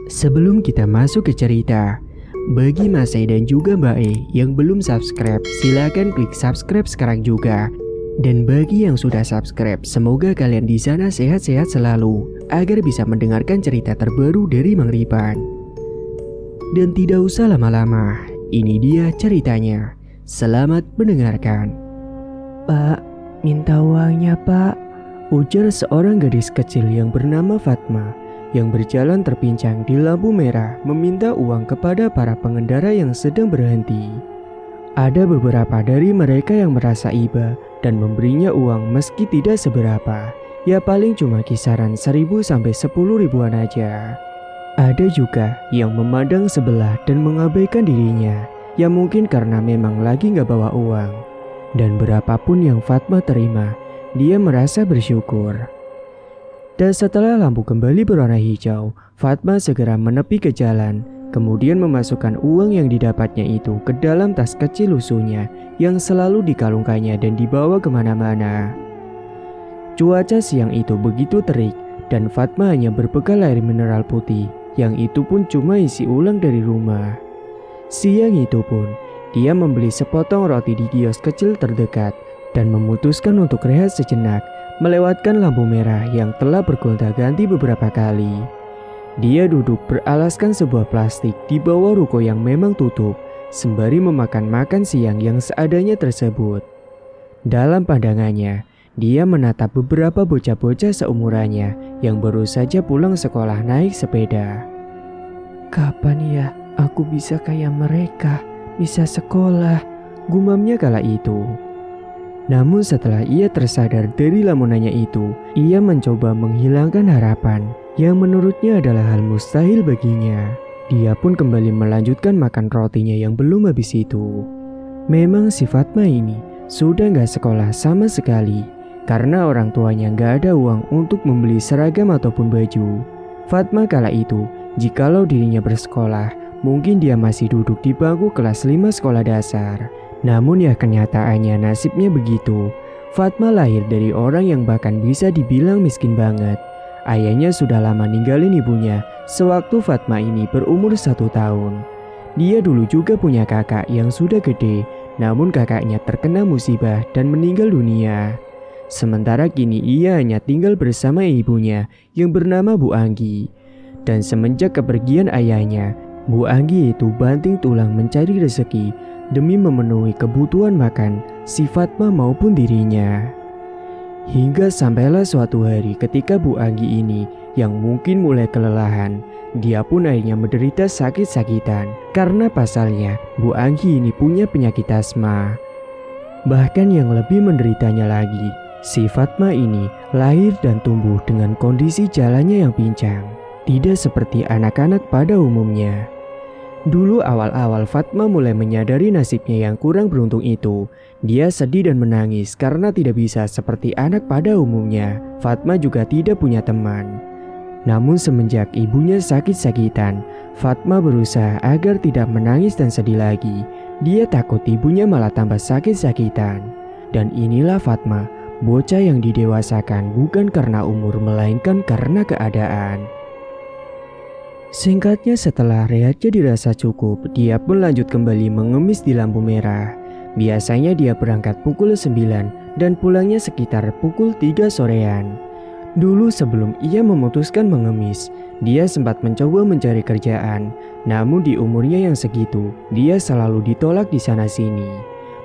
Sebelum kita masuk ke cerita, bagi Mas E dan juga Mbak E yang belum subscribe, silakan klik subscribe sekarang juga. Dan bagi yang sudah subscribe, semoga kalian di sana sehat-sehat selalu agar bisa mendengarkan cerita terbaru dari Mang Ripan. Dan tidak usah lama-lama, ini dia ceritanya. Selamat mendengarkan. Pak, minta uangnya Pak, ujar seorang gadis kecil yang bernama Fatma yang berjalan terpincang di lampu merah meminta uang kepada para pengendara yang sedang berhenti. Ada beberapa dari mereka yang merasa iba dan memberinya uang meski tidak seberapa, ya paling cuma kisaran 1.000 sampai 10 ribuan aja. Ada juga yang memandang sebelah dan mengabaikan dirinya, ya mungkin karena memang lagi gak bawa uang. Dan berapapun yang Fatma terima, dia merasa bersyukur. Dan setelah lampu kembali berwarna hijau, Fatma segera menepi ke jalan, kemudian memasukkan uang yang didapatnya itu ke dalam tas kecil lusuhnya yang selalu dikalungkannya dan dibawa kemana-mana. Cuaca siang itu begitu terik dan Fatma hanya berbekal air mineral putih, yang itu pun cuma isi ulang dari rumah. Siang itu pun, dia membeli sepotong roti di kios kecil terdekat dan memutuskan untuk rehat sejenak melewatkan lampu merah yang telah bergonta-ganti beberapa kali. Dia duduk beralaskan sebuah plastik di bawah ruko yang memang tutup, sembari memakan makan siang yang seadanya tersebut. Dalam pandangannya, dia menatap beberapa bocah-bocah seumurannya yang baru saja pulang sekolah naik sepeda. Kapan ya aku bisa kayak mereka, bisa sekolah, gumamnya kala itu. Namun setelah ia tersadar dari lamunannya itu, ia mencoba menghilangkan harapan yang menurutnya adalah hal mustahil baginya. Dia pun kembali melanjutkan makan rotinya yang belum habis itu. Memang si Fatma ini sudah gak sekolah sama sekali, karena orang tuanya gak ada uang untuk membeli seragam ataupun baju. Fatma kala itu, jikalau dirinya bersekolah, mungkin dia masih duduk di bangku kelas 5 sekolah dasar. Namun ya kenyataannya nasibnya begitu. Fatma lahir dari orang yang bahkan bisa dibilang miskin banget. Ayahnya sudah lama ninggalin ibunya sewaktu Fatma ini berumur 1 tahun. Dia dulu juga punya kakak yang sudah gede, namun kakaknya terkena musibah dan meninggal dunia. Sementara kini ia hanya tinggal bersama ibunya yang bernama Bu Anggi. Dan semenjak kepergian ayahnya, Bu Anggi itu banting tulang mencari rezeki demi memenuhi kebutuhan makan si Fatma maupun dirinya. Hingga sampailah suatu hari ketika Bu Anggi ini yang mungkin mulai kelelahan, dia pun akhirnya menderita sakit-sakitan karena pasalnya Bu Anggi ini punya penyakit asma. Bahkan yang lebih menderitanya lagi, si Fatma ini lahir dan tumbuh dengan kondisi jalannya yang pincang, tidak seperti anak-anak pada umumnya. Dulu awal-awal Fatma mulai menyadari nasibnya yang kurang beruntung itu. Dia sedih dan menangis karena tidak bisa seperti anak pada umumnya. Fatma juga tidak punya teman. Namun semenjak ibunya sakit-sakitan, Fatma berusaha agar tidak menangis dan sedih lagi. Dia takut ibunya malah tambah sakit-sakitan. Dan inilah Fatma, bocah yang didewasakan bukan karena umur melainkan karena keadaan. Singkatnya setelah rehatnya dirasa cukup, dia pun lanjut kembali mengemis di lampu merah. Biasanya dia berangkat pukul 9 dan pulangnya sekitar pukul 3 sorean. Dulu sebelum ia memutuskan mengemis, dia sempat mencoba mencari kerjaan. Namun di umurnya yang segitu, dia selalu ditolak di sana sini.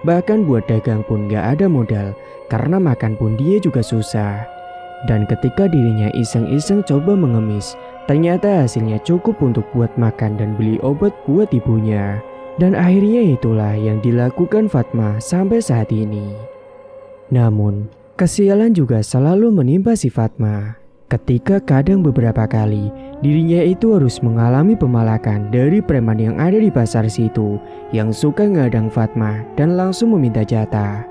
Bahkan buat dagang pun gak ada modal, karena makan pun dia juga susah. Dan ketika dirinya iseng-iseng coba mengemis, ternyata hasilnya cukup untuk buat makan dan beli obat buat ibunya. Dan akhirnya itulah yang dilakukan Fatma sampai saat ini. Namun, kesialan juga selalu menimpa si Fatma. Ketika kadang beberapa kali, dirinya itu harus mengalami pemalakan dari preman yang ada di pasar situ, yang suka ngadang Fatma dan langsung meminta jatah.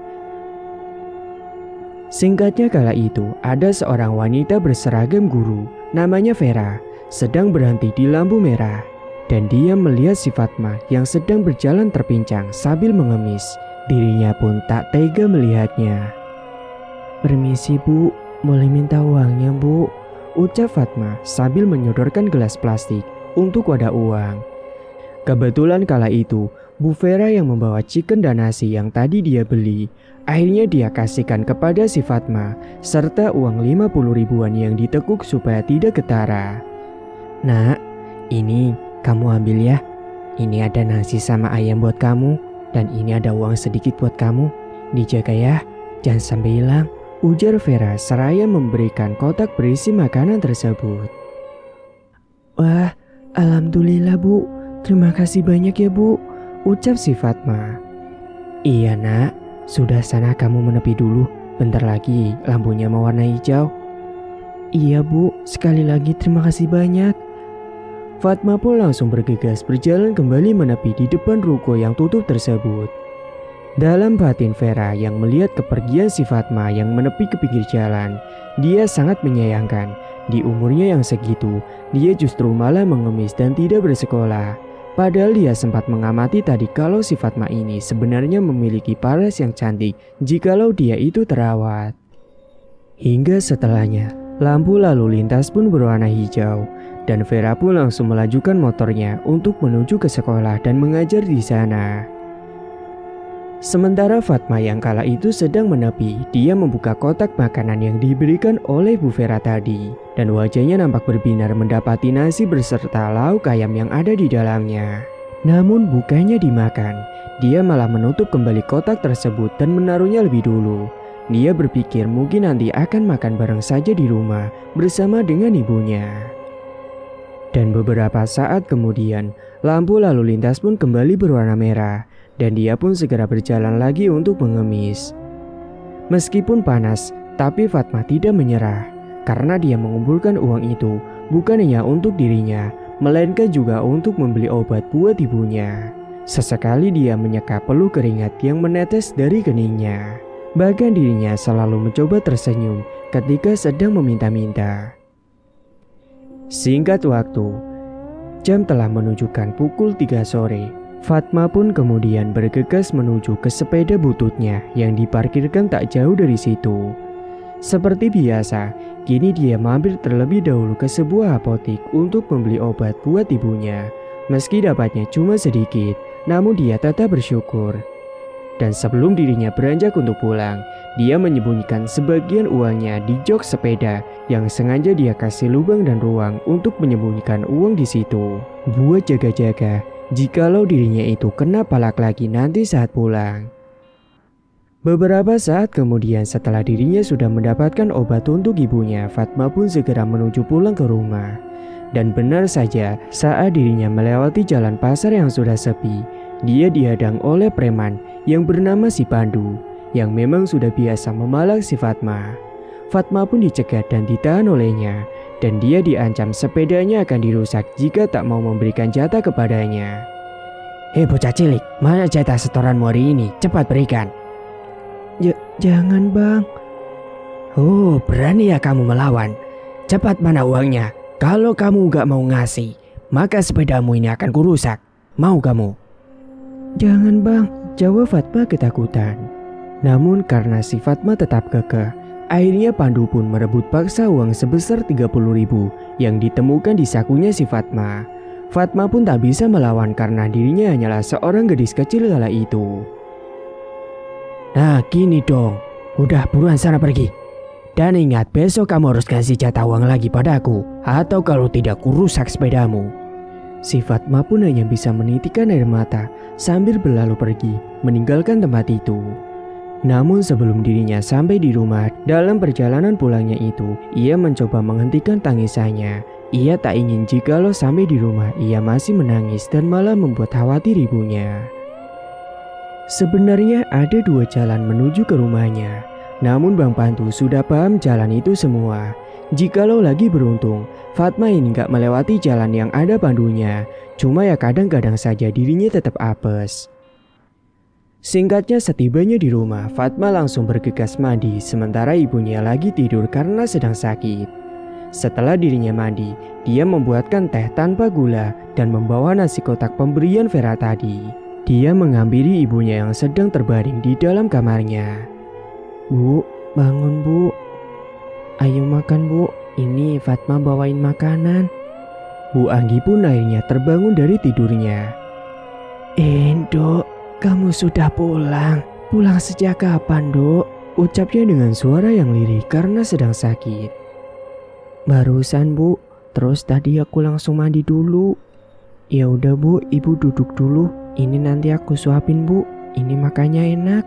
Singkatnya kala itu, ada seorang wanita berseragam guru, namanya Vera, sedang berhenti di lampu merah. Dan dia melihat si Fatma yang sedang berjalan terpincang sambil mengemis. Dirinya pun tak tega melihatnya. Permisi Bu, boleh minta uangnya Bu? Ucap Fatma sambil menyodorkan gelas plastik untuk wadah uang. Kebetulan kala itu, Bu Vera yang membawa chicken dan nasi yang tadi dia beli, akhirnya dia kasihkan kepada si Fatma, serta uang 50 ribuan yang ditekuk supaya tidak ketara. "Nak, ini kamu ambil ya. Ini ada nasi sama ayam buat kamu, dan ini ada uang sedikit buat kamu. Dijaga ya, jangan sampai hilang," ujar Vera seraya memberikan kotak berisi makanan tersebut. "Wah, alhamdulillah Bu, terima kasih banyak ya Bu," ucap si Fatma. "Iya nak, sudah sana kamu menepi dulu, bentar lagi lampunya mewarna hijau." "Iya Bu, sekali lagi terima kasih banyak." Fatma pun langsung bergegas berjalan kembali menepi di depan ruko yang tutup tersebut. Dalam batin Vera yang melihat kepergian si Fatma yang menepi ke pinggir jalan, dia sangat menyayangkan. Di umurnya yang segitu, dia justru malah mengemis dan tidak bersekolah. Padahal dia sempat mengamati tadi kalau si Fatma ini sebenarnya memiliki paras yang cantik jikalau dia itu terawat. Hingga setelahnya, lampu lalu lintas pun berwarna hijau, dan Vera pun langsung melajukan motornya untuk menuju ke sekolah dan mengajar di sana. Sementara Fatma yang kala itu sedang menepi, dia membuka kotak makanan yang diberikan oleh Bu Vera tadi, dan wajahnya nampak berbinar mendapati nasi beserta lauk ayam yang ada di dalamnya. Namun bukannya dimakan, dia malah menutup kembali kotak tersebut dan menaruhnya lebih dulu. Dia berpikir mungkin nanti akan makan bareng saja di rumah bersama dengan ibunya. Dan beberapa saat kemudian, lampu lalu lintas pun kembali berwarna merah. Dan dia pun segera berjalan lagi untuk mengemis. Meskipun panas, tapi Fatma tidak menyerah. Karena dia mengumpulkan uang itu bukan hanya untuk dirinya, melainkan juga untuk membeli obat buat ibunya. Sesekali dia menyeka peluh keringat yang menetes dari keningnya. Bahkan dirinya selalu mencoba tersenyum ketika sedang meminta-minta. Singkat waktu, jam telah menunjukkan pukul 3 sore. Fatma pun kemudian bergegas menuju ke sepeda bututnya yang diparkirkan tak jauh dari situ. Seperti biasa, kini dia mampir terlebih dahulu ke sebuah apotik untuk membeli obat buat ibunya. Meski dapatnya cuma sedikit, namun dia tetap bersyukur. Dan sebelum dirinya beranjak untuk pulang, dia menyembunyikan sebagian uangnya di jok sepeda yang sengaja dia kasih lubang dan ruang untuk menyembunyikan uang di situ. Buat jaga-jaga, jikalau dirinya itu kena palak lagi nanti saat pulang. Beberapa saat kemudian setelah dirinya sudah mendapatkan obat untuk ibunya, Fatma pun segera menuju pulang ke rumah. Dan benar saja, saat dirinya melewati jalan pasar yang sudah sepi, dia dihadang oleh preman yang bernama si Pandu, yang memang sudah biasa memalak si Fatma. Fatma pun dicegat dan ditahan olehnya, dan dia diancam sepedanya akan dirusak jika tak mau memberikan jatah kepadanya. "Hei bocah cilik, mana jatah setoranmu hari ini? Cepat berikan." Jangan bang." "Oh, berani ya kamu melawan? Cepat mana uangnya? Kalau kamu gak mau ngasih, maka sepedamu ini akan kurusak. Mau kamu?" "Jangan bang," jawab Fatma ketakutan. Namun karena si Fatma tetap kekeh, akhirnya Pandu pun merebut paksa uang sebesar 30 ribu yang ditemukan di sakunya si Fatma. Fatma pun tak bisa melawan karena dirinya hanyalah seorang gadis kecil kala itu. "Nah gini dong, udah buruan sana pergi. Dan ingat besok kamu harus kasih jatah uang lagi padaku, atau kalau tidak kurusak sepedamu." Si Fatma pun hanya bisa menitikkan air mata sambil berlalu pergi meninggalkan tempat itu. Namun sebelum dirinya sampai di rumah, dalam perjalanan pulangnya itu, ia mencoba menghentikan tangisannya. Ia tak ingin jikalau sampai di rumah ia masih menangis dan malah membuat khawatir ibunya. Sebenarnya ada 2 jalan menuju ke rumahnya. Namun Bang Pandu sudah paham jalan itu semua. Jikalau lagi beruntung, Fatma ini gak melewati jalan yang ada pandunya. Cuma ya kadang-kadang saja dirinya tetap apes. Singkatnya setibanya di rumah, Fatma langsung bergegas mandi sementara ibunya lagi tidur karena sedang sakit. Setelah dirinya mandi, dia membuatkan teh tanpa gula dan membawa nasi kotak pemberian Vera tadi. Dia menghampiri ibunya yang sedang terbaring di dalam kamarnya. "Bu, bangun bu. Ayo makan bu, ini Fatma bawain makanan." Bu Anggi pun akhirnya terbangun dari tidurnya. Dok, kamu sudah pulang. Pulang sejak kapan, Dok? Ucapnya dengan suara yang lirih karena sedang sakit. Barusan, Bu. Terus tadi aku langsung mandi dulu. Ya udah, Bu, Ibu duduk dulu. Ini nanti aku suapin, Bu. Ini makannya enak.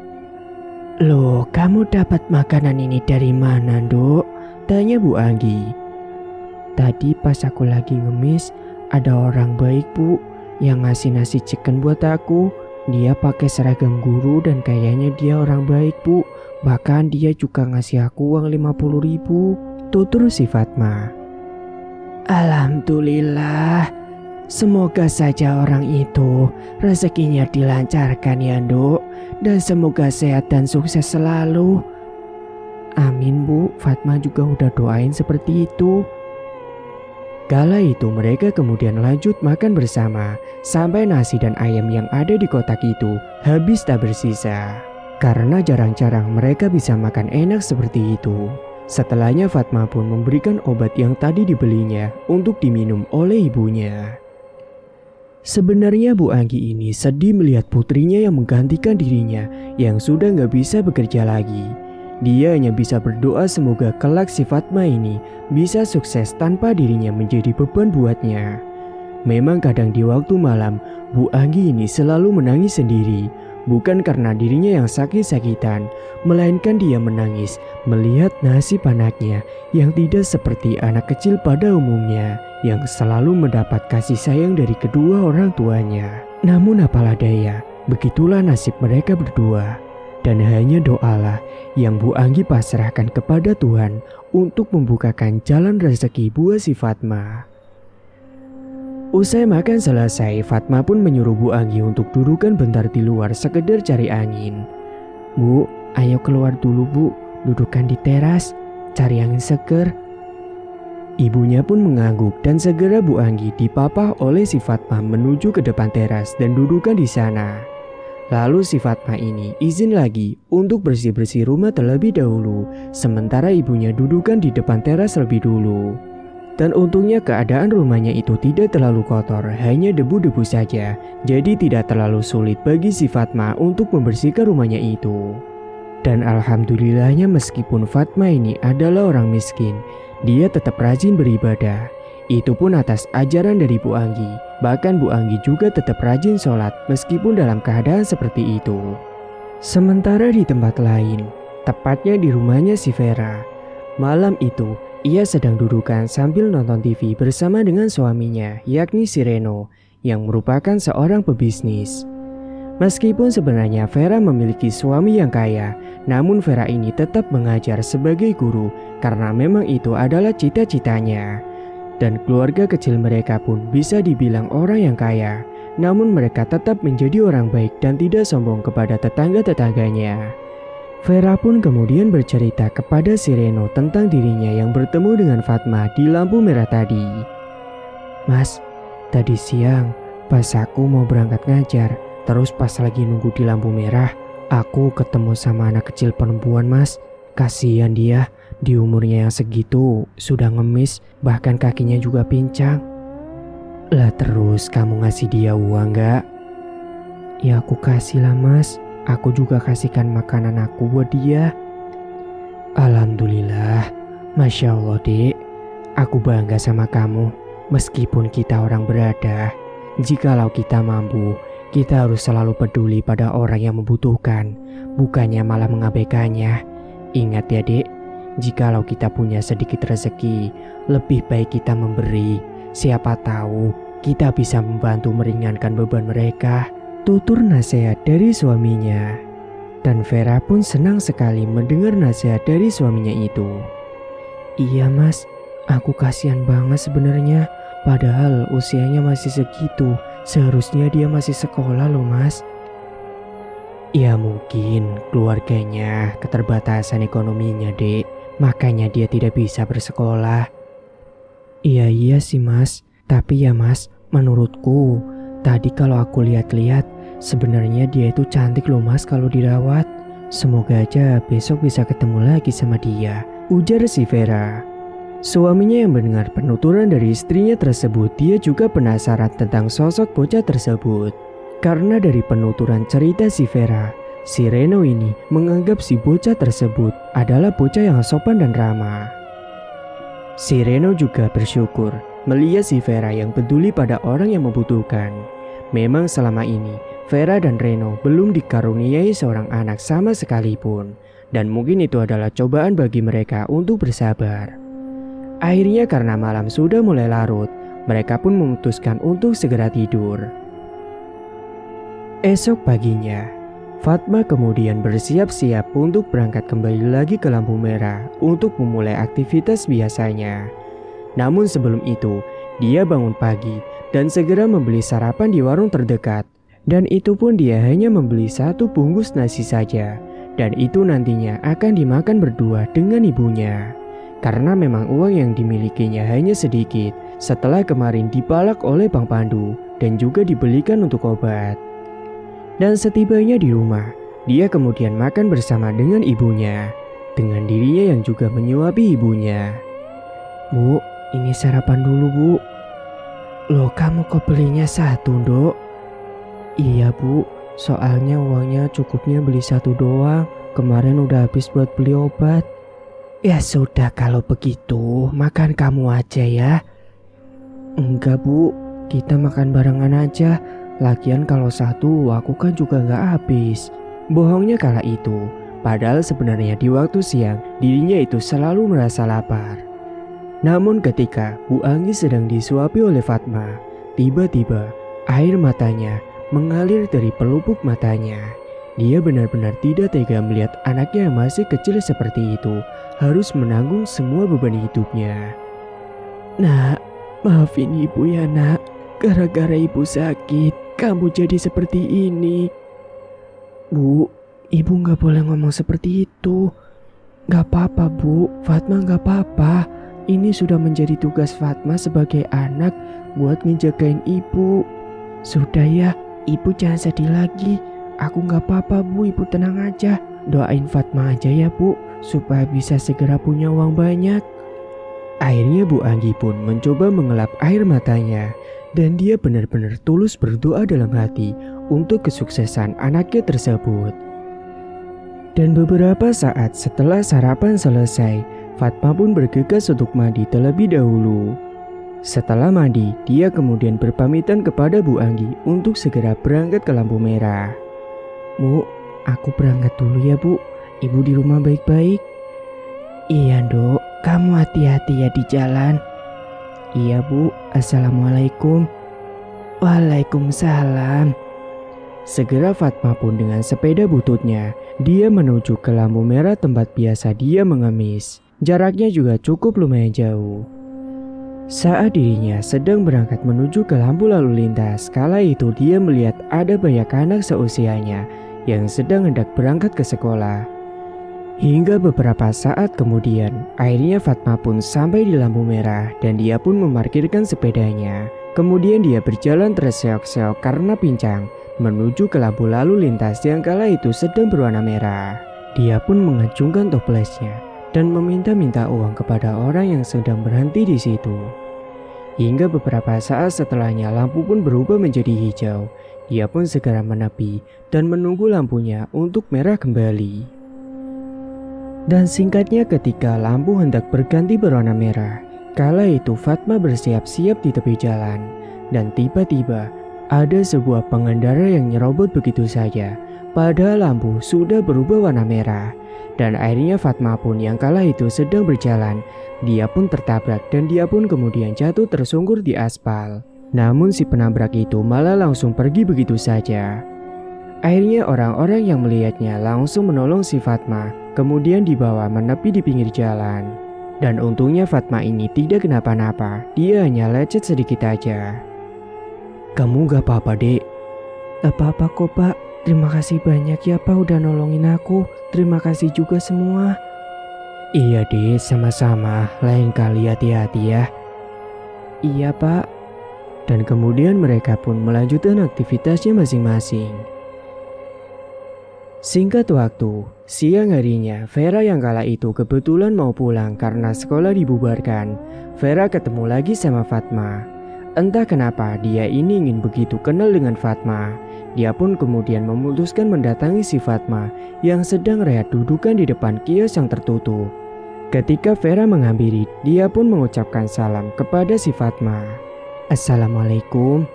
Loh, kamu dapat makanan ini dari mana, Dok? Tanya Bu Anggi. Tadi pas aku lagi ngemis, ada orang baik, Bu, yang ngasih nasi chicken buat aku. Dia pakai seragam guru dan kayaknya dia orang baik, Bu. Bahkan dia juga ngasih aku uang 50.000. Tutur si Fatma. Alhamdulillah. Semoga saja orang itu rezekinya dilancarkan ya, Dok. Dan semoga sehat dan sukses selalu. Amin, Bu. Fatma juga udah doain seperti itu. Kala itu mereka kemudian lanjut makan bersama sampai nasi dan ayam yang ada di kotak itu habis tak bersisa. Karena jarang-jarang mereka bisa makan enak seperti itu. Setelahnya Fatma pun memberikan obat yang tadi dibelinya untuk diminum oleh ibunya. Sebenarnya Bu Anggi ini sedih melihat putrinya yang menggantikan dirinya yang sudah gak bisa bekerja lagi. Dia hanya bisa berdoa semoga kelak si Fatma ini bisa sukses tanpa dirinya menjadi beban buatnya. Memang kadang di waktu malam, Bu Anggi ini selalu menangis sendiri. Bukan karena dirinya yang sakit-sakitan, melainkan dia menangis melihat nasib anaknya yang tidak seperti anak kecil pada umumnya, yang selalu mendapat kasih sayang dari kedua orang tuanya. Namun apalah daya, begitulah nasib mereka berdua. Dan hanya doalah yang Bu Anggi pasrahkan kepada Tuhan untuk membukakan jalan rezeki buat si Fatma. Usai makan selesai, Fatma pun menyuruh Bu Anggi untuk dudukkan bentar di luar sekedar cari angin. Bu, ayo keluar dulu, Bu. Dudukkan di teras, cari angin seger. Ibunya pun mengangguk dan segera Bu Anggi dipapah oleh si Fatma menuju ke depan teras dan dudukkan di sana. Lalu si Fatma ini izin lagi untuk bersih-bersih rumah terlebih dahulu, sementara ibunya dudukkan di depan teras lebih dulu. Dan untungnya keadaan rumahnya itu tidak terlalu kotor, hanya debu-debu saja, jadi tidak terlalu sulit bagi si Fatma untuk membersihkan rumahnya itu. Dan alhamdulillahnya meskipun Fatma ini adalah orang miskin, dia tetap rajin beribadah. Itu pun atas ajaran dari Bu Anggi. Bahkan Bu Anggi juga tetap rajin sholat meskipun dalam keadaan seperti itu. Sementara di tempat lain, tepatnya di rumahnya si Vera. Malam itu, ia sedang dudukan sambil nonton TV bersama dengan suaminya, yakni si Reno, yang merupakan seorang pebisnis. Meskipun sebenarnya Vera memiliki suami yang kaya, namun Vera ini tetap mengajar sebagai guru karena memang itu adalah cita-citanya. Dan keluarga kecil mereka pun bisa dibilang orang yang kaya, namun mereka tetap menjadi orang baik dan tidak sombong kepada tetangga-tetangganya. Vera pun kemudian bercerita kepada si Reno tentang dirinya yang bertemu dengan Fatma di lampu merah tadi. Mas, tadi siang pas aku mau berangkat ngajar, terus pas lagi nunggu di lampu merah, aku ketemu sama anak kecil perempuan, Mas. Kasihan dia. Di umurnya yang segitu, sudah ngemis, bahkan kakinya juga pincang. Lah terus kamu ngasih dia uang gak? Ya aku kasih lah, Mas. Aku juga kasihkan makanan aku buat dia. Alhamdulillah. Masya Allah, Dek. Aku bangga sama kamu. Meskipun kita orang berada, jikalau kita mampu, kita harus selalu peduli pada orang yang membutuhkan, bukannya malah mengabaikannya. Ingat ya, Dek. Jikalau kita punya sedikit rezeki, lebih baik kita memberi. Siapa tahu kita bisa membantu meringankan beban mereka. Tutur nasihat dari suaminya. Dan Vera pun senang sekali mendengar nasihat dari suaminya itu. Iya, Mas, aku kasihan banget sebenarnya. Padahal usianya masih segitu. Seharusnya dia masih sekolah loh, Mas. Ya mungkin keluarganya keterbatasan ekonominya, Dek. Makanya dia tidak bisa bersekolah. Iya sih, Mas. Tapi ya, Mas, menurutku tadi kalau aku lihat-lihat, sebenarnya dia itu cantik loh, Mas, kalau dirawat. Semoga aja besok bisa ketemu lagi sama dia, ujar si Vera. Suaminya yang mendengar penuturan dari istrinya tersebut, dia juga penasaran tentang sosok bocah tersebut. Karena dari penuturan cerita si Vera, si Reno ini menganggap si bocah tersebut adalah bocah yang sopan dan ramah. Si Reno juga bersyukur melihat si Vera yang peduli pada orang yang membutuhkan. Memang selama ini Vera dan Reno belum dikaruniai seorang anak sama sekalipun, dan mungkin itu adalah cobaan bagi mereka untuk bersabar. Akhirnya karena malam sudah mulai larut, mereka pun memutuskan untuk segera tidur. Esok paginya, Fatma kemudian bersiap-siap untuk berangkat kembali lagi ke lampu merah untuk memulai aktivitas biasanya. Namun sebelum itu, dia bangun pagi dan segera membeli sarapan di warung terdekat. Dan itu pun dia hanya membeli 1 bungkus nasi saja. Dan itu nantinya akan dimakan berdua dengan ibunya. Karena memang uang yang dimilikinya hanya sedikit setelah kemarin dipalak oleh Bang Pandu dan juga dibelikan untuk obat. Dan setibanya di rumah, dia kemudian makan bersama dengan ibunya, dengan dirinya yang juga menyuapi ibunya. "Bu, ini sarapan dulu, Bu." "Loh, kamu kok belinya 1, Dok?" "Iya, Bu, soalnya uangnya cukupnya beli 1 doang. Kemarin udah habis buat beli obat." "Ya sudah, kalau begitu makan kamu aja ya." "Enggak, Bu, kita makan barengan aja. Lagian kalau 1 aku kan juga nggak habis." Bohongnya kala itu, padahal sebenarnya di waktu siang dirinya itu selalu merasa lapar. Namun ketika Bu Anggi sedang disuapi oleh Fatma, tiba-tiba air matanya mengalir dari pelupuk matanya. Dia benar-benar tidak tega melihat anaknya yang masih kecil seperti itu harus menanggung semua beban hidupnya. "Nak, maafin ibu ya nak. Gara-gara ibu sakit, kamu jadi seperti ini." "Bu, ibu gak boleh ngomong seperti itu." "Gak apa-apa, Bu. Fatma gak apa-apa. Ini sudah menjadi tugas Fatma sebagai anak buat ngejagain ibu. Sudah ya, ibu jangan sedih lagi. Aku gak apa-apa, Bu. Ibu tenang aja. Doain Fatma aja ya, Bu, supaya bisa segera punya uang banyak." Akhirnya Bu Anggi pun mencoba mengelap air matanya, dan dia benar-benar tulus berdoa dalam hati untuk kesuksesan anaknya tersebut. Dan beberapa saat setelah sarapan selesai, Fatma pun bergegas untuk mandi terlebih dahulu. Setelah mandi, dia kemudian berpamitan kepada Bu Anggi untuk segera berangkat ke lampu merah. "Bu, aku berangkat dulu ya, Bu. Ibu di rumah baik-baik." "Iya, Dok. Kamu hati-hati ya di jalan." "Iya, Bu. Assalamualaikum." "Waalaikumsalam." Segera Fatma pun dengan sepeda bututnya, dia menuju ke lampu merah tempat biasa dia mengemis. Jaraknya juga cukup lumayan jauh. Saat dirinya sedang berangkat menuju ke lampu lalu lintas, kala itu dia melihat ada banyak anak seusianya yang sedang hendak berangkat ke sekolah. Hingga beberapa saat kemudian, akhirnya Fatma pun sampai di lampu merah dan dia pun memarkirkan sepedanya. Kemudian dia berjalan terseok-seok karena pincang menuju ke lampu lalu lintas yang kala itu sedang berwarna merah. Dia pun mengacungkan toplesnya dan meminta-minta uang kepada orang yang sedang berhenti di situ. Hingga beberapa saat setelahnya lampu pun berubah menjadi hijau. Dia pun segera menepi dan menunggu lampunya untuk merah kembali. Dan singkatnya ketika lampu hendak berganti berwarna merah, kala itu Fatma bersiap-siap di tepi jalan. Dan tiba-tiba ada sebuah pengendara yang nyerobot begitu saja. Padahal lampu sudah berubah warna merah. Dan akhirnya Fatma pun yang kala itu sedang berjalan, dia pun tertabrak dan dia pun kemudian jatuh tersungkur di aspal. Namun si penabrak itu malah langsung pergi begitu saja. Akhirnya orang-orang yang melihatnya langsung menolong si Fatma, kemudian dibawa menepi di pinggir jalan. Dan untungnya Fatma ini tidak kenapa-napa, dia hanya lecet sedikit aja. "Kamu gak apa-apa, Dek?" "Gak apa-apa kok, Pak. Terima kasih banyak ya, Pak, udah nolongin aku. Terima kasih juga semua." "Iya, Dek, sama-sama. Lain kali hati-hati ya." "Iya, Pak." Dan kemudian mereka pun melanjutkan aktivitasnya masing-masing. Singkat waktu, Siang harinya, Vera yang kala itu kebetulan mau pulang karena sekolah dibubarkan. Vera ketemu lagi sama Fatma. Entah kenapa dia ini ingin begitu kenal dengan Fatma. Dia pun kemudian memutuskan mendatangi si Fatma yang sedang rehat dudukan di depan kios yang tertutup. Ketika Vera menghampiri, dia pun mengucapkan salam kepada si Fatma. Assalamualaikum.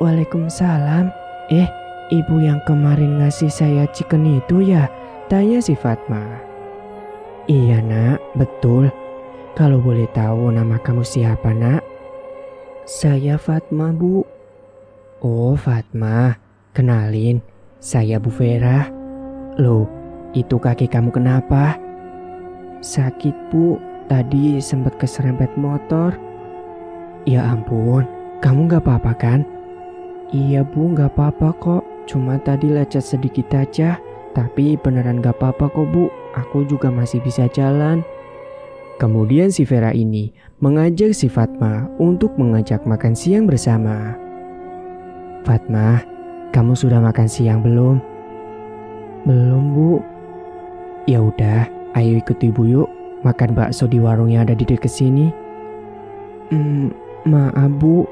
Waalaikumsalam. Ibu yang kemarin ngasih saya chicken itu ya? Tanya si Fatma. Iya nak, betul. Kalau boleh tahu nama kamu siapa nak? Saya Fatma bu. Oh Fatma, kenalin, saya Bu Vera. Loh, itu kaki kamu kenapa? Sakit bu, tadi sempat keserempet motor. Ya ampun, kamu gak apa-apa kan? Iya bu, gak apa-apa kok. Cuma tadi lecet sedikit aja. Tapi beneran gak apa-apa kok bu. Aku juga masih bisa jalan. Kemudian si Vera ini mengajak si Fatma untuk mengajak makan siang bersama. Fatma, kamu sudah makan siang belum? Belum bu. Ya udah, ayo ikut ibu yuk. Makan bakso di warung yang ada di dekat sini. Maaf bu.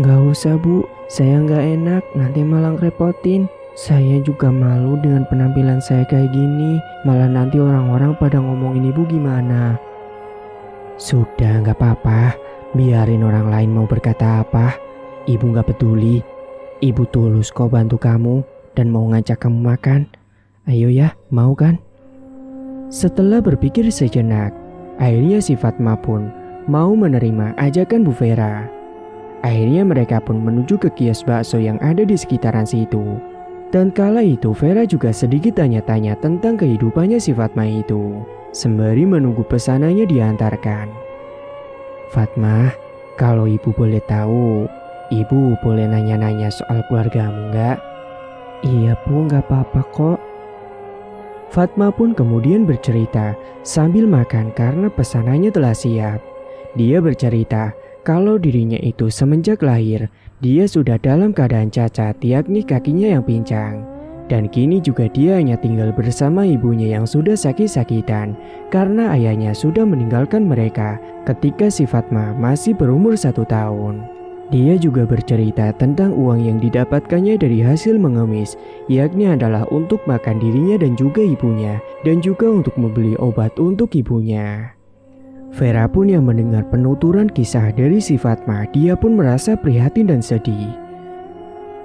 Gak usah bu. Saya nggak enak, nanti malah ngerepotin. Saya juga malu dengan penampilan saya kayak gini. Malah nanti orang-orang pada ngomongin ibu gimana. Sudah nggak apa-apa, biarin orang lain mau berkata apa. Ibu nggak peduli. Ibu tulus kok bantu kamu dan mau ngajak kamu makan. Ayo ya, mau kan? Setelah berpikir sejenak, akhirnya si Fatma pun mau menerima ajakan Bu Vera. Akhirnya mereka pun menuju ke kios bakso yang ada di sekitaran situ. Dan kala itu Vera juga sedikit tanya-tanya tentang kehidupannya si Fatma itu, sembari menunggu pesanannya diantarkan. Fatma, kalau ibu boleh tahu, ibu boleh nanya-nanya soal keluargamu nggak? Iya bu, nggak apa-apa kok. Fatma pun kemudian bercerita sambil makan karena pesanannya telah siap. Dia bercerita kalau dirinya itu semenjak lahir, dia sudah dalam keadaan cacat, yakni kakinya yang pincang. Dan kini juga dia hanya tinggal bersama ibunya yang sudah sakit-sakitan karena ayahnya sudah meninggalkan mereka ketika si Fatma masih berumur 1 tahun. Dia juga bercerita tentang uang yang didapatkannya dari hasil mengemis, yakni adalah untuk makan dirinya dan juga ibunya, dan juga untuk membeli obat untuk ibunya. Vera pun yang mendengar penuturan kisah dari si Fatma, dia pun merasa prihatin dan sedih.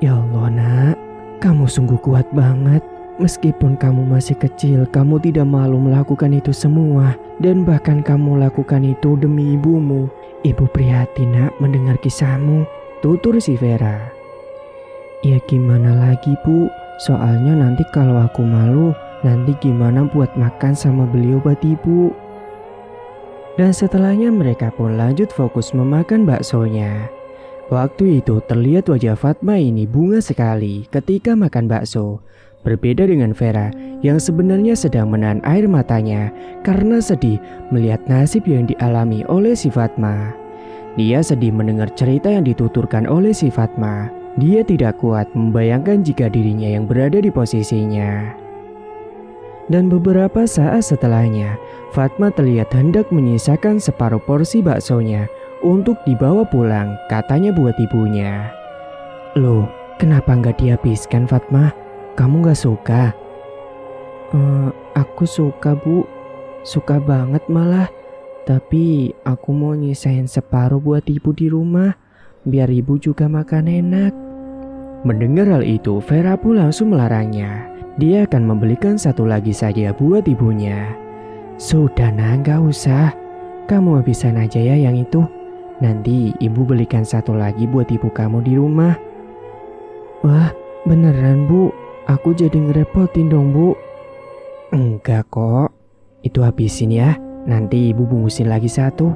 Ya Allah nak, kamu sungguh kuat banget. Meskipun kamu masih kecil, kamu tidak malu melakukan itu semua. Dan bahkan kamu lakukan itu demi ibumu. Ibu prihatin nak mendengar kisahmu, tutur si Vera. Ya gimana lagi bu, soalnya nanti kalau aku malu, nanti gimana buat makan sama beli obat ibu. Dan setelahnya mereka pun lanjut fokus memakan baksonya. Waktu itu terlihat wajah Fatma ini bunga sekali ketika makan bakso. Berbeda dengan Vera yang sebenarnya sedang menahan air matanya karena sedih melihat nasib yang dialami oleh si Fatma. Dia sedih mendengar cerita yang dituturkan oleh si Fatma. Dia tidak kuat membayangkan jika dirinya yang berada di posisinya. Dan beberapa saat setelahnya, Fatma terlihat hendak menyisakan separuh porsi baksonya untuk dibawa pulang, katanya buat ibunya. Loh, kenapa nggak dihabiskan Fatma? Kamu nggak suka? Aku suka bu, suka banget malah. Tapi aku mau nyisain separuh buat ibu di rumah, biar ibu juga makan enak. Mendengar hal itu, Vera pun langsung melarangnya. Dia akan membelikan satu lagi saja buat ibunya. Sudah nah, gak usah. Kamu habisan aja ya yang itu. Nanti ibu belikan satu lagi buat ibu kamu di rumah. Wah, beneran bu? Aku jadi ngerepotin dong bu. Enggak kok. Itu habisin ya. Nanti ibu bungkusin lagi satu.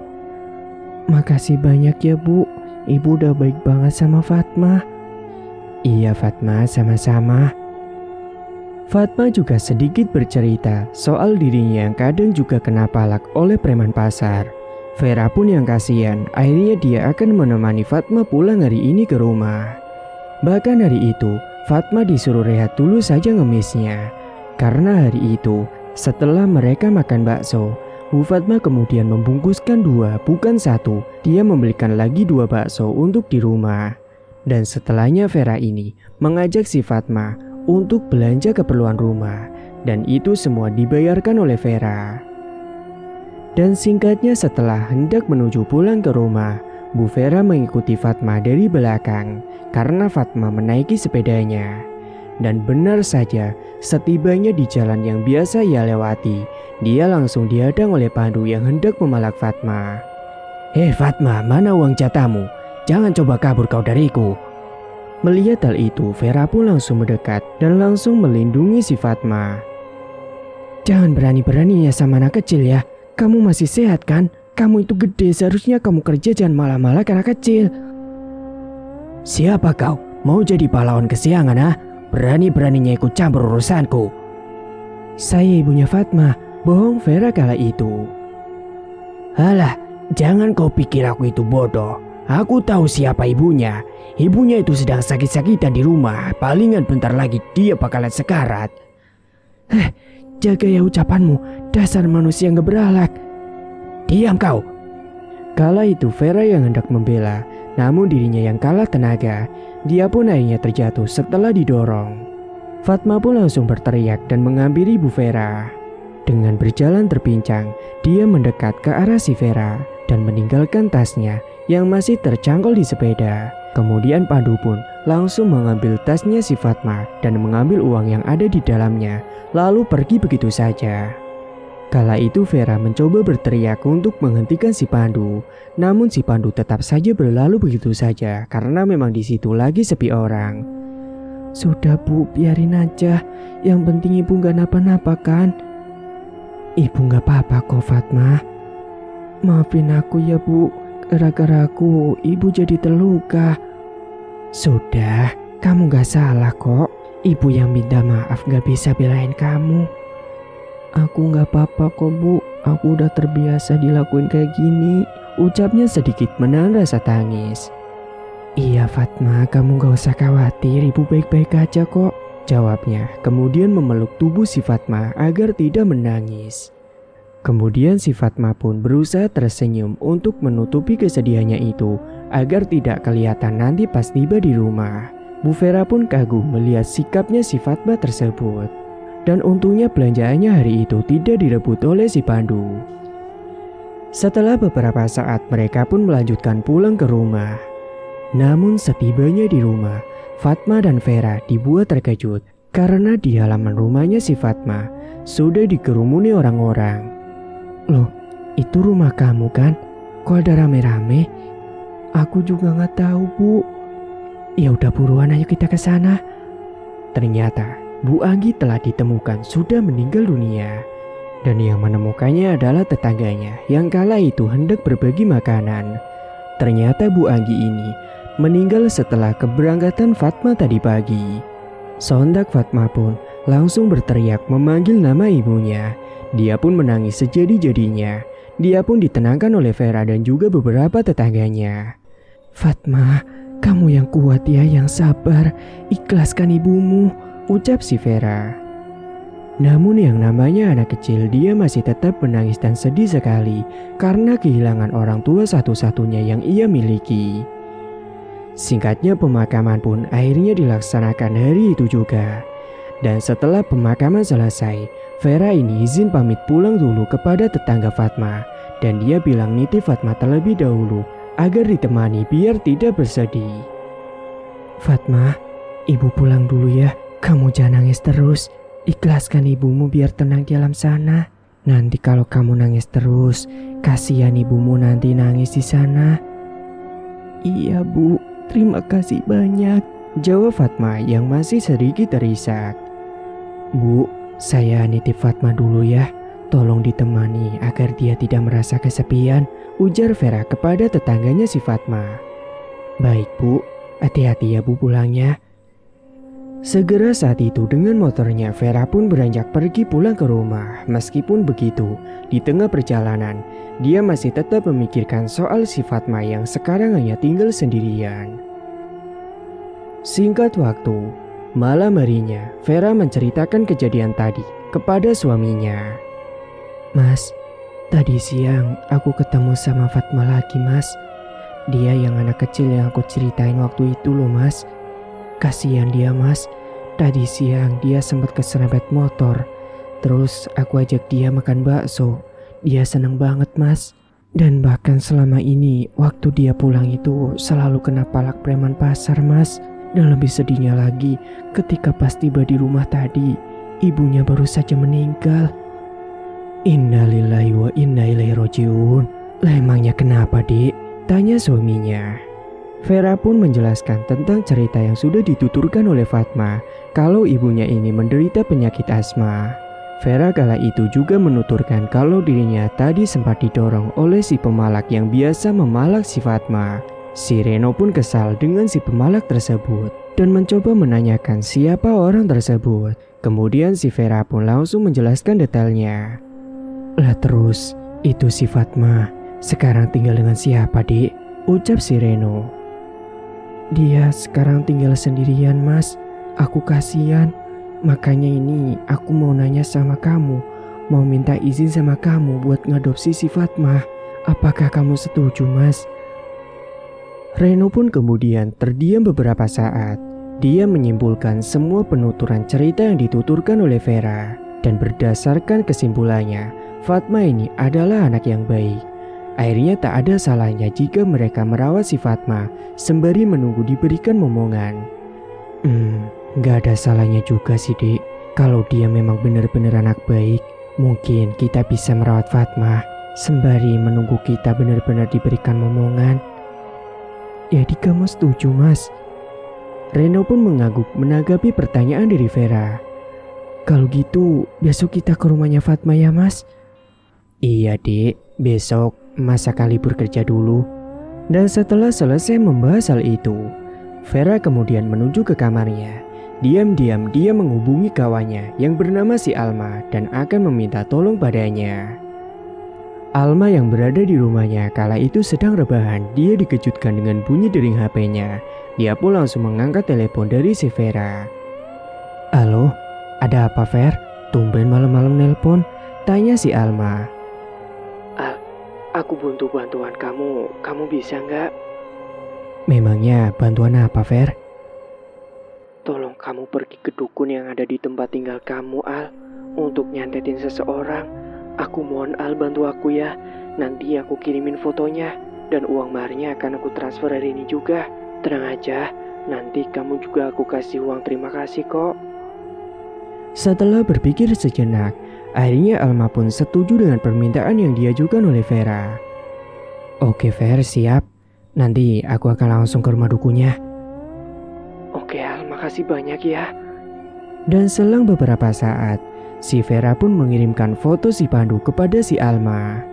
Makasih banyak ya bu. Ibu udah baik banget sama Fatma. Iya Fatma, sama-sama. Fatma juga sedikit bercerita soal dirinya yang kadang juga kena palak oleh preman pasar. Vera pun yang kasihan, akhirnya dia akan menemani Fatma pulang hari ini ke rumah. Bahkan hari itu, Fatma disuruh rehat dulu saja ngemisnya. Karena hari itu, setelah mereka makan bakso, Bu Fatma kemudian membungkuskan 2, bukan 1. Dia membelikan lagi 2 bakso untuk di rumah. Dan setelahnya Vera ini mengajak si Fatma untuk belanja keperluan rumah. Dan itu semua dibayarkan oleh Vera. Dan singkatnya setelah hendak menuju pulang ke rumah, Bu Vera mengikuti Fatma dari belakang karena Fatma menaiki sepedanya. Dan benar saja, setibanya di jalan yang biasa ia lewati, dia langsung dihadang oleh Pandu yang hendak memalak Fatma. "Hei Fatma, mana uang jatahmu? Jangan coba kabur kau dariku." Melihat hal itu, Vera pun langsung mendekat dan langsung melindungi si Fatma. "Jangan berani-beraninya sama anak kecil ya. Kamu masih sehat kan? Kamu itu gede, seharusnya kamu kerja, jangan malah-malah anak kecil." "Siapa kau? Mau jadi pahlawan kesiangan ah? Berani-beraninya ikut campur urusanku." "Saya ibunya Fatma," bohong Vera kala itu. "Halah, jangan kau pikir aku itu bodoh. Aku tahu siapa ibunya. Ibunya itu sedang sakit-sakitan di rumah. Palingan bentar lagi dia bakalan sekarat." Jaga ya ucapanmu, dasar manusia yang gak berakhlak." "Diam kau." Kala itu Vera yang hendak membela, namun dirinya yang kalah tenaga. Dia pun akhirnya terjatuh setelah didorong. Fatma pun langsung berteriak dan menghampiri Bu Vera. Dengan berjalan terpincang, dia mendekat ke arah si Vera dan meninggalkan tasnya yang masih tercangkul di sepeda. Kemudian Pandu pun langsung mengambil tasnya si Fatma dan mengambil uang yang ada di dalamnya, lalu pergi begitu saja. Kala itu Vera mencoba berteriak untuk menghentikan si Pandu, namun si Pandu tetap saja berlalu begitu saja karena memang di situ lagi sepi orang. "Sudah Bu, biarin aja. Yang penting ibu gak napa-napa kan?" "Ibu gak apa-apa kok Fatma. Maafin aku ya Bu, gara-gara aku ibu jadi terluka." "Sudah, kamu gak salah kok. Ibu yang minta maaf gak bisa belain kamu." "Aku gak apa-apa kok Bu, aku udah terbiasa dilakuin kayak gini," ucapnya sedikit menahan rasa tangis. "Iya Fatma, kamu gak usah khawatir, ibu baik-baik aja kok," jawabnya, kemudian memeluk tubuh si Fatma agar tidak menangis. Kemudian si Fatma pun berusaha tersenyum untuk menutupi kesedihannya itu agar tidak kelihatan nanti pas tiba di rumah. Bu Vera pun kagum melihat sikapnya si Fatma tersebut. Dan untungnya belanjaannya hari itu tidak direbut oleh si Pandu. Setelah beberapa saat mereka pun melanjutkan pulang ke rumah. Namun setibanya di rumah, Fatma dan Vera dibuat terkejut karena di halaman rumahnya si Fatma sudah dikerumuni orang-orang. "Loh, itu rumah kamu kan? Kok ada rame-rame?" "Aku juga nggak tahu Bu." "Ya udah buruan ayo kita ke sana." Ternyata Bu Anggi telah ditemukan sudah meninggal dunia. Dan yang menemukannya adalah tetangganya yang kala itu hendak berbagi makanan. Ternyata Bu Anggi ini meninggal setelah keberangkatan Fatma tadi pagi. Sontak Fatma pun langsung berteriak memanggil nama ibunya. Dia pun menangis sejadi-jadinya. Dia pun ditenangkan oleh Vera dan juga beberapa tetangganya. "Fatma, kamu yang kuat ya, yang sabar. Ikhlaskan ibumu," ucap si Vera. Namun yang namanya anak kecil, dia masih tetap menangis dan sedih sekali karena kehilangan orang tua satu-satunya yang ia miliki. Singkatnya pemakaman pun akhirnya dilaksanakan hari itu juga. Dan setelah pemakaman selesai, Vera ini izin pamit pulang dulu kepada tetangga Fatma. Dan dia bilang nitip Fatma terlebih dahulu agar ditemani biar tidak bersedih. "Fatma, ibu pulang dulu ya. Kamu jangan nangis terus. Ikhlaskan ibumu biar tenang di alam sana. Nanti kalau kamu nangis terus, kasihan ibumu nanti nangis di sana." "Iya Bu, terima kasih banyak," jawab Fatma yang masih sedikit terisak. "Bu, saya nitip Fatma dulu ya. Tolong ditemani agar dia tidak merasa kesepian," ujar Vera kepada tetangganya si Fatma. "Baik Bu, hati-hati ya Bu pulangnya." Segera saat itu dengan motornya Vera pun beranjak pergi pulang ke rumah. Meskipun begitu, di tengah perjalanan dia masih tetap memikirkan soal si Fatma yang sekarang hanya tinggal sendirian. Singkat waktu, Malam harinya, Vera menceritakan kejadian tadi kepada suaminya. Mas, tadi siang aku ketemu sama Fatma lagi, Mas. Dia yang anak kecil yang aku ceritain waktu itu loh, Mas. Kasihan dia, Mas. Tadi siang dia sempat keserempet motor. Terus aku ajak dia makan bakso. Dia seneng banget, Mas. Dan bahkan selama ini waktu dia pulang itu selalu kena palak preman pasar, Mas. Dan lebih sedihnya lagi ketika pas tiba di rumah tadi, ibunya baru saja meninggal. Innalillahi wa inna ilaihi rajiun. Lah emangnya kenapa, Dik? Tanya suaminya. Vera pun menjelaskan tentang cerita yang sudah dituturkan oleh Fatma kalau ibunya ini menderita penyakit asma. Vera kala itu juga menuturkan kalau dirinya tadi sempat didorong oleh si pemalak yang biasa memalak si Fatma. Si Reno pun kesal dengan si pemalak tersebut dan mencoba menanyakan siapa orang tersebut. Kemudian si Vera pun langsung menjelaskan detailnya. Lah terus, itu si Fatma sekarang tinggal dengan siapa, Dik? Ucap si Reno. Dia sekarang tinggal sendirian, Mas. Aku kasihan. Makanya ini aku mau nanya sama kamu. Mau minta izin sama kamu buat ngadopsi si Fatma. Apakah kamu setuju, Mas? Reno pun kemudian terdiam beberapa saat. Dia menyimpulkan semua penuturan cerita yang dituturkan oleh Vera. Dan berdasarkan kesimpulannya, Fatma ini adalah anak yang baik. Akhirnya tak ada salahnya jika mereka merawat si Fatma sembari menunggu diberikan momongan. Gak ada salahnya juga sih, Dik. Kalau dia memang benar-benar anak baik, mungkin kita bisa merawat Fatma sembari menunggu kita benar-benar diberikan momongan. Jadi kamu setuju, Mas? Reno pun mengangguk menanggapi pertanyaan dari Vera. Kalau gitu, besok kita ke rumahnya Fatma ya, Mas? Iya, Dik. Besok Mas akan libur kerja dulu. Dan setelah selesai membahas hal itu, Vera kemudian menuju ke kamarnya. Diam-diam dia menghubungi kawannya yang bernama si Alma dan akan meminta tolong padanya. Alma yang berada di rumahnya kala itu sedang rebahan. Dia dikejutkan dengan bunyi dering HP-nya. Dia pun langsung mengangkat telepon dari si Vera. Halo, ada apa, Ver? Tumben malam-malam nelpon? Tanya si Alma. Aku butuh bantuan kamu. Kamu bisa nggak? Memangnya bantuan apa, Ver? Tolong kamu pergi ke dukun yang ada di tempat tinggal kamu, Al, untuk nyantetin seseorang. Aku mohon, Al, bantu aku ya. Nanti aku kirimin fotonya dan uang maharnya akan aku transfer hari ini juga. Tenang aja, nanti kamu juga aku kasih uang terima kasih kok. Setelah berpikir sejenak, akhirnya Alma pun setuju dengan permintaan yang diajukan oleh Vera. Oke, Ver, siap. Nanti aku akan langsung ke rumah dukunya. Oke, Al, makasih banyak ya. Dan selang beberapa saat, si Vera pun mengirimkan foto si Pandu kepada si Alma.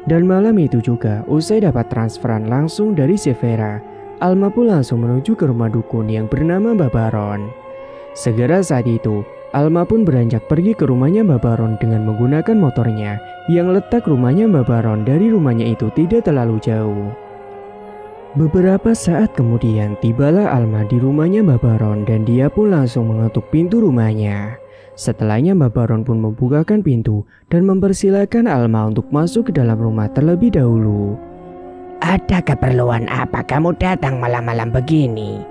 Dan malam itu juga, usai dapat transferan langsung dari si Vera, Alma pun langsung menuju ke rumah dukun yang bernama Mbak Baron. Segera saat itu, Alma pun beranjak pergi ke rumahnya Mbak Baron dengan menggunakan motornya, yang letak rumahnya Mbak Baron dari rumahnya itu tidak terlalu jauh. Beberapa saat kemudian tibalah Alma di rumahnya Mbak Baron dan dia pun langsung mengetuk pintu rumahnya. Setelahnya Mbak Baron pun membukakan pintu dan mempersilahkan Alma untuk masuk ke dalam rumah terlebih dahulu. Ada keperluan apa kamu datang malam-malam begini?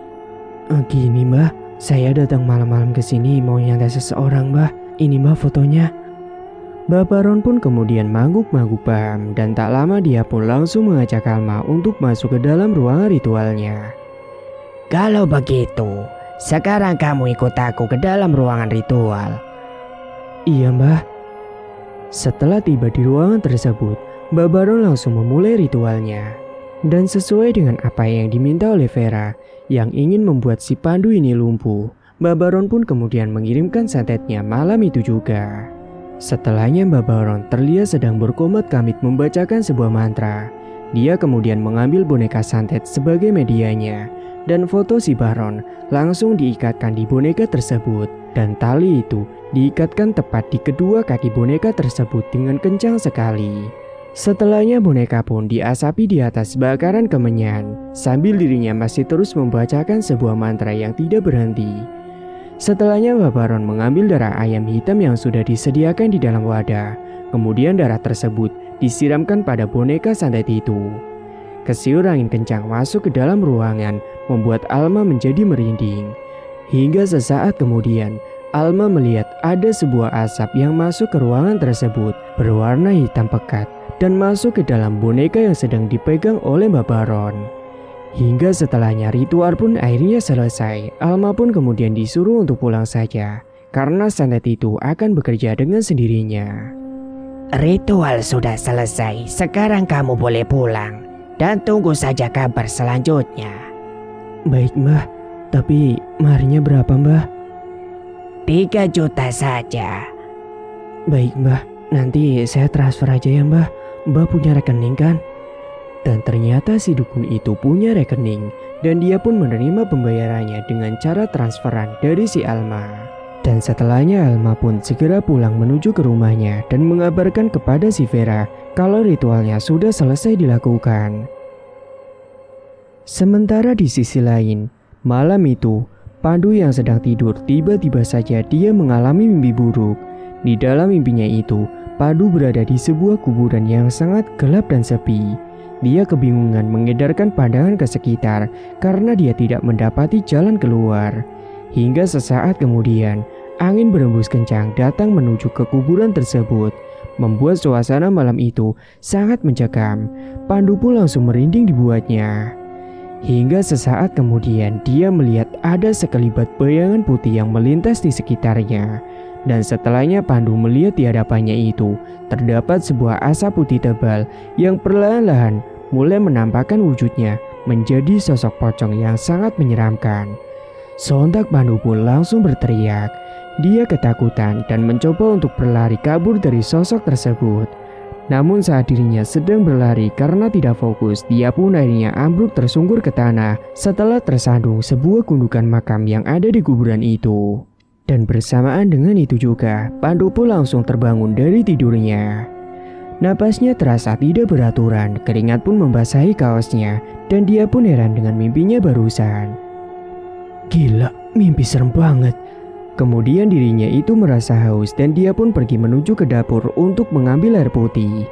Gini, Mbak, saya datang malam-malam ke sini mau nyantai seseorang, Mbak. Ini, Mbak, fotonya. Mbak Baron pun kemudian mangguk-mangguk paham dan tak lama dia pun langsung mengajak Alma untuk masuk ke dalam ruangan ritualnya. Kalau begitu, sekarang kamu ikut aku ke dalam ruangan ritual. Iya, Mbak. Setelah tiba di ruangan tersebut, Mbak Baron langsung memulai ritualnya. Dan sesuai dengan apa yang diminta oleh Vera yang ingin membuat si Pandu ini lumpuh, Mbak Baron pun kemudian mengirimkan santetnya malam itu juga. Setelahnya Mbak Baron terlihat sedang berkomat kamit membacakan sebuah mantra. Dia kemudian mengambil boneka santet sebagai medianya. Dan foto si Baron langsung diikatkan di boneka tersebut. Dan tali itu diikatkan tepat di kedua kaki boneka tersebut dengan kencang sekali. Setelahnya boneka pun diasapi di atas bakaran kemenyan. Sambil dirinya masih terus membacakan sebuah mantra yang tidak berhenti. Setelahnya Mbak Baron mengambil darah ayam hitam yang sudah disediakan di dalam wadah. Kemudian darah tersebut disiramkan pada boneka santet itu. Kesiur angin kencang masuk ke dalam ruangan membuat Alma menjadi merinding. Hingga sesaat kemudian Alma melihat ada sebuah asap yang masuk ke ruangan tersebut berwarna hitam pekat dan masuk ke dalam boneka yang sedang dipegang oleh Mbak Baron. Hingga setelahnya ritual pun akhirnya selesai. Alma pun kemudian disuruh untuk pulang saja karena santet itu akan bekerja dengan sendirinya. Ritual sudah selesai, sekarang kamu boleh pulang dan tunggu saja kabar selanjutnya. Baik Mbah, tapi maharnya berapa Mbah? 3 juta saja. Baik Mbah, nanti saya transfer aja ya Mbah. Mbah punya rekening kan? Dan ternyata si dukun itu punya rekening dan dia pun menerima pembayarannya dengan cara transferan dari si Alma. Dan setelahnya Alma pun segera pulang menuju ke rumahnya dan mengabarkan kepada si Vera kalau ritualnya sudah selesai dilakukan. Sementara di sisi lain, malam itu Pandu yang sedang tidur tiba-tiba saja dia mengalami mimpi buruk. Di dalam mimpinya itu, Pandu berada di sebuah kuburan yang sangat gelap dan sepi. Dia kebingungan mengedarkan pandangan ke sekitar karena dia tidak mendapati jalan keluar. Hingga sesaat kemudian, angin berembus kencang datang menuju ke kuburan tersebut, membuat suasana malam itu sangat mencekam. Pandu pun langsung merinding dibuatnya. Hingga sesaat kemudian dia melihat ada sekelibat bayangan putih yang melintas di sekitarnya. Dan setelahnya Pandu melihat di hadapannya itu terdapat sebuah asap putih tebal yang perlahan-lahan mulai menampakkan wujudnya menjadi sosok pocong yang sangat menyeramkan. Sontak Pandu pun langsung berteriak. Dia ketakutan dan mencoba untuk berlari kabur dari sosok tersebut. Namun saat dirinya sedang berlari karena tidak fokus, dia pun akhirnya ambruk tersungkur ke tanah setelah tersandung sebuah gundukan makam yang ada di kuburan itu. Dan bersamaan dengan itu juga, Pandu pun langsung terbangun dari tidurnya. Napasnya terasa tidak beraturan, keringat pun membasahi kaosnya, dan dia pun heran dengan mimpinya barusan. Gila, mimpi serem banget. Kemudian dirinya itu merasa haus dan dia pun pergi menuju ke dapur untuk mengambil air putih.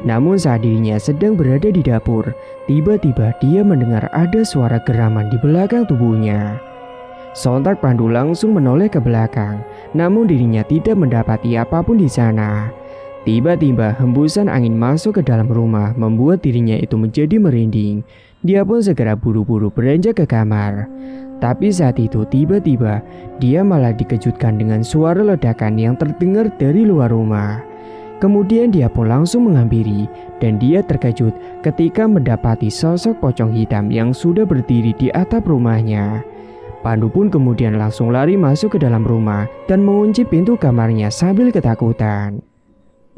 Namun saat dirinya sedang berada di dapur, tiba-tiba dia mendengar ada suara geraman di belakang tubuhnya. Sontak Pandu langsung menoleh ke belakang, namun dirinya tidak mendapati apapun di sana. Tiba-tiba hembusan angin masuk ke dalam rumah membuat dirinya itu menjadi merinding. Dia pun segera buru-buru beranjak ke kamar. Tapi saat itu tiba-tiba dia malah dikejutkan dengan suara ledakan yang terdengar dari luar rumah. Kemudian dia pun langsung menghampiri dan dia terkejut ketika mendapati sosok pocong hitam yang sudah berdiri di atap rumahnya. Pandu pun kemudian langsung lari masuk ke dalam rumah dan mengunci pintu kamarnya sambil ketakutan.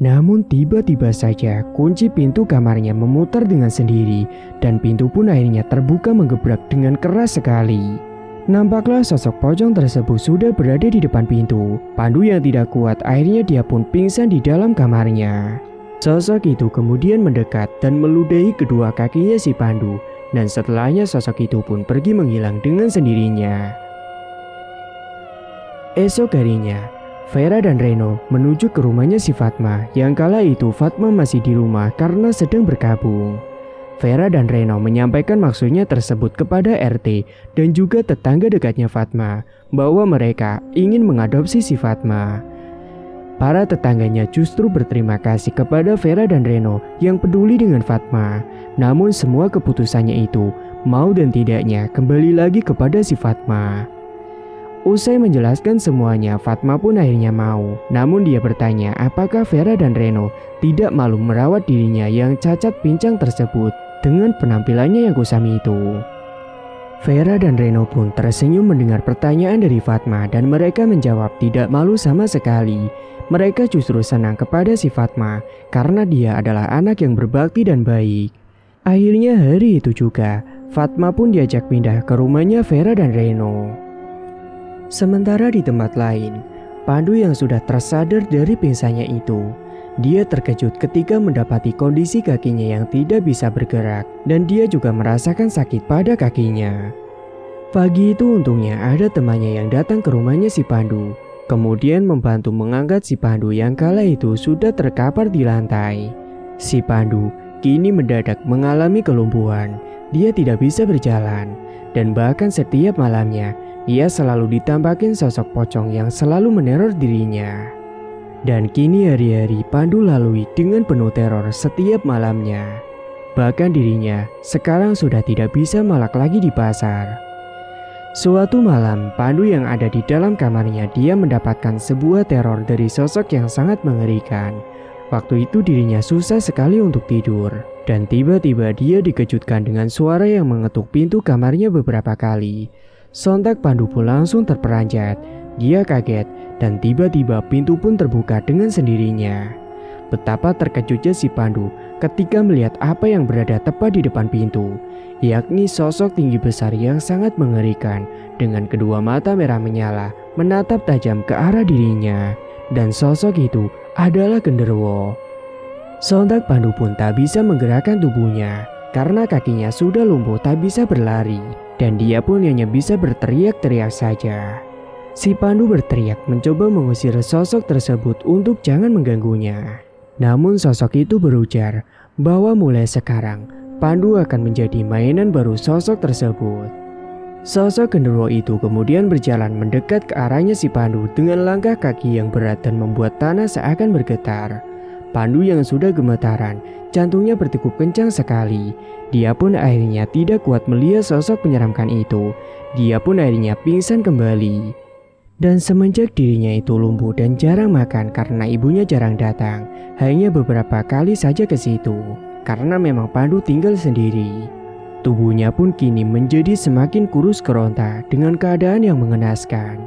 Namun tiba-tiba saja kunci pintu kamarnya memutar dengan sendiri dan pintu pun akhirnya terbuka menggebrak dengan keras sekali. Nampaklah sosok pocong tersebut sudah berada di depan pintu. Pandu yang tidak kuat akhirnya dia pun pingsan di dalam kamarnya. Sosok itu kemudian mendekat dan meludahi kedua kakinya si Pandu. Dan setelahnya sosok itu pun pergi menghilang dengan sendirinya. Esok harinya, Vera dan Reno menuju ke rumahnya si Fatma. Yang kala itu Fatma masih di rumah karena sedang berkabung. Vera dan Reno menyampaikan maksudnya tersebut kepada RT dan juga tetangga dekatnya Fatma bahwa mereka ingin mengadopsi si Fatma. Para tetangganya justru berterima kasih kepada Vera dan Reno yang peduli dengan Fatma. Namun semua keputusannya itu mau dan tidaknya kembali lagi kepada si Fatma. Usai menjelaskan semuanya, Fatma pun akhirnya mau. Namun dia bertanya apakah Vera dan Reno tidak malu merawat dirinya yang cacat pincang tersebut dengan penampilannya yang kusam itu. Vera dan Reno pun tersenyum mendengar pertanyaan dari Fatma dan mereka menjawab tidak malu sama sekali. Mereka justru senang kepada si Fatma karena dia adalah anak yang berbakti dan baik. Akhirnya hari itu juga, Fatma pun diajak pindah ke rumahnya Vera dan Reno. Sementara di tempat lain, Pandu yang sudah tersadar dari pingsannya itu, dia terkejut ketika mendapati kondisi kakinya yang tidak bisa bergerak dan dia juga merasakan sakit pada kakinya. Pagi itu untungnya ada temannya yang datang ke rumahnya si Pandu, kemudian membantu mengangkat si Pandu yang kala itu sudah terkapar di lantai. Si Pandu kini mendadak mengalami kelumpuhan, dia tidak bisa berjalan, dan bahkan setiap malamnya dia selalu ditampakin sosok pocong yang selalu meneror dirinya. Dan kini hari-hari Pandu lalui dengan penuh teror setiap malamnya. Bahkan dirinya sekarang sudah tidak bisa malak lagi di pasar. Suatu malam, Pandu yang ada di dalam kamarnya dia mendapatkan sebuah teror dari sosok yang sangat mengerikan. Waktu itu dirinya susah sekali untuk tidur. Dan tiba-tiba dia dikejutkan dengan suara yang mengetuk pintu kamarnya beberapa kali. Sontak Pandu pun langsung terperanjat. Dia kaget dan tiba-tiba pintu pun terbuka dengan sendirinya. Betapa terkejutnya si Pandu ketika melihat apa yang berada tepat di depan pintu, yakni sosok tinggi besar yang sangat mengerikan dengan kedua mata merah menyala menatap tajam ke arah dirinya. Dan sosok itu adalah genderuwo. Sontak Pandu pun tak bisa menggerakkan tubuhnya karena kakinya sudah lumpuh tak bisa berlari, dan dia pun hanya bisa berteriak-teriak saja. Si Pandu berteriak mencoba mengusir sosok tersebut untuk jangan mengganggunya. Namun sosok itu berujar bahwa mulai sekarang Pandu akan menjadi mainan baru sosok tersebut. Sosok genderuwo itu kemudian berjalan mendekat ke arahnya si Pandu dengan langkah kaki yang berat dan membuat tanah seakan bergetar. Pandu yang sudah gemetaran, jantungnya berdegup kencang sekali. Dia pun akhirnya tidak kuat melihat sosok menyeramkan itu. Dia pun akhirnya pingsan kembali. Dan semenjak dirinya itu lumpuh dan jarang makan karena ibunya jarang datang, hanya beberapa kali saja ke situ, karena memang Pandu tinggal sendiri. Tubuhnya pun kini menjadi semakin kurus keronta dengan keadaan yang mengenaskan.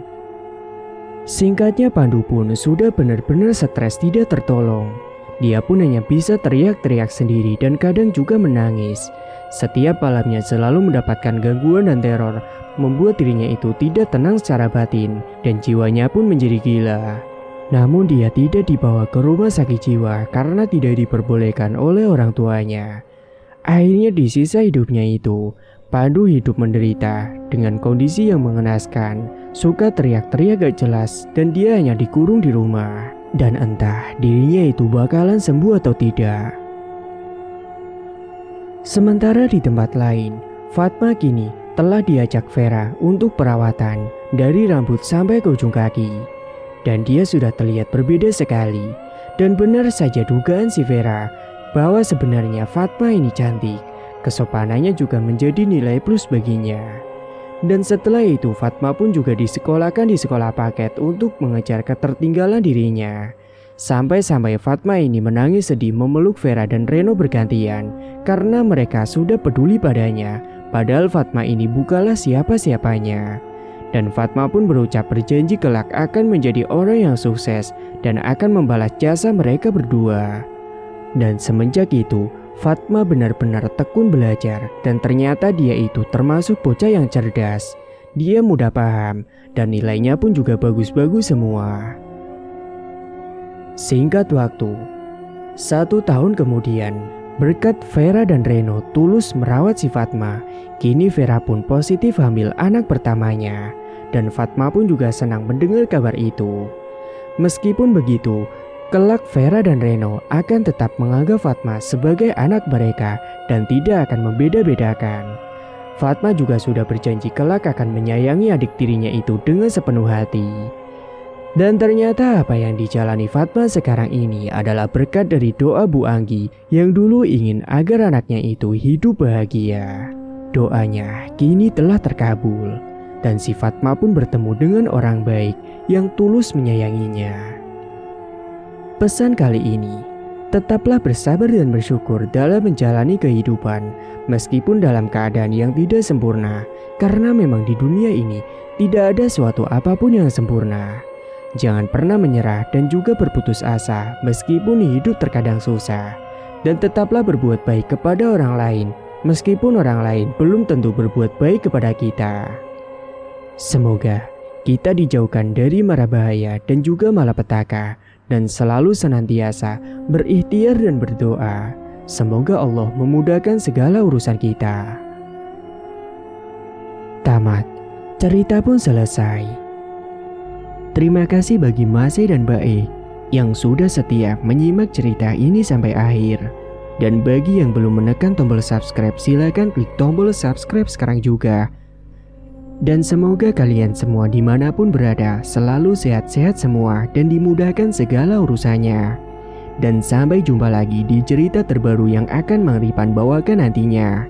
Singkatnya Pandu pun sudah benar-benar stres tidak tertolong. Dia pun hanya bisa teriak-teriak sendiri dan kadang juga menangis. Setiap malamnya selalu mendapatkan gangguan dan teror, membuat dirinya itu tidak tenang secara batin dan jiwanya pun menjadi gila. Namun dia tidak dibawa ke rumah sakit jiwa karena tidak diperbolehkan oleh orang tuanya. Akhirnya di sisa hidupnya itu, Pandu hidup menderita dengan kondisi yang mengenaskan, suka teriak-teriak gak jelas dan dia hanya dikurung di rumah. Dan entah dirinya itu bakalan sembuh atau tidak. Sementara di tempat lain, Fatma kini telah diajak Vera untuk perawatan dari rambut sampai ke ujung kaki. Dan dia sudah terlihat berbeda sekali. Dan benar saja dugaan si Vera bahwa sebenarnya Fatma ini cantik. Kesopanannya juga menjadi nilai plus baginya. Dan setelah itu Fatma pun juga disekolahkan di sekolah paket untuk mengejar ketertinggalan dirinya. Sampai-sampai Fatma ini menangis sedih memeluk Vera dan Reno bergantian karena mereka sudah peduli padanya. Padahal Fatma ini bukanlah siapa-siapanya. Dan Fatma pun berucap berjanji kelak akan menjadi orang yang sukses dan akan membalas jasa mereka berdua. Dan semenjak itu Fatma benar-benar tekun belajar dan ternyata dia itu termasuk bocah yang cerdas. Dia mudah paham dan nilainya pun juga bagus-bagus semua. Singkat waktu, 1 tahun kemudian, berkat Vera dan Reno tulus merawat si Fatma, kini Vera pun positif hamil anak pertamanya. Dan Fatma pun juga senang mendengar kabar itu. Meskipun begitu, kelak Vera dan Reno akan tetap menganggap Fatma sebagai anak mereka dan tidak akan membeda-bedakan. Fatma juga sudah berjanji kelak akan menyayangi adik tirinya itu dengan sepenuh hati. Dan ternyata apa yang dijalani Fatma sekarang ini adalah berkat dari doa Bu Anggi yang dulu ingin agar anaknya itu hidup bahagia. Doanya kini telah terkabul dan si Fatma pun bertemu dengan orang baik yang tulus menyayanginya. Pesan kali ini, tetaplah bersabar dan bersyukur dalam menjalani kehidupan meskipun dalam keadaan yang tidak sempurna, karena memang di dunia ini tidak ada suatu apapun yang sempurna. Jangan pernah menyerah dan juga berputus asa meskipun hidup terkadang susah. Dan tetaplah berbuat baik kepada orang lain meskipun orang lain belum tentu berbuat baik kepada kita. Semoga kita dijauhkan dari mara bahaya dan juga malapetaka dan selalu senantiasa berikhtiar dan berdoa. Semoga Allah memudahkan segala urusan kita. Tamat. Cerita pun selesai. Terima kasih bagi Mase dan Bae yang sudah setia menyimak cerita ini sampai akhir. Dan bagi yang belum menekan tombol subscribe, silakan klik tombol subscribe sekarang juga. Dan semoga kalian semua dimanapun berada selalu sehat-sehat semua dan dimudahkan segala urusannya. Dan sampai jumpa lagi di cerita terbaru yang akan Mang Ripan bawakan nantinya.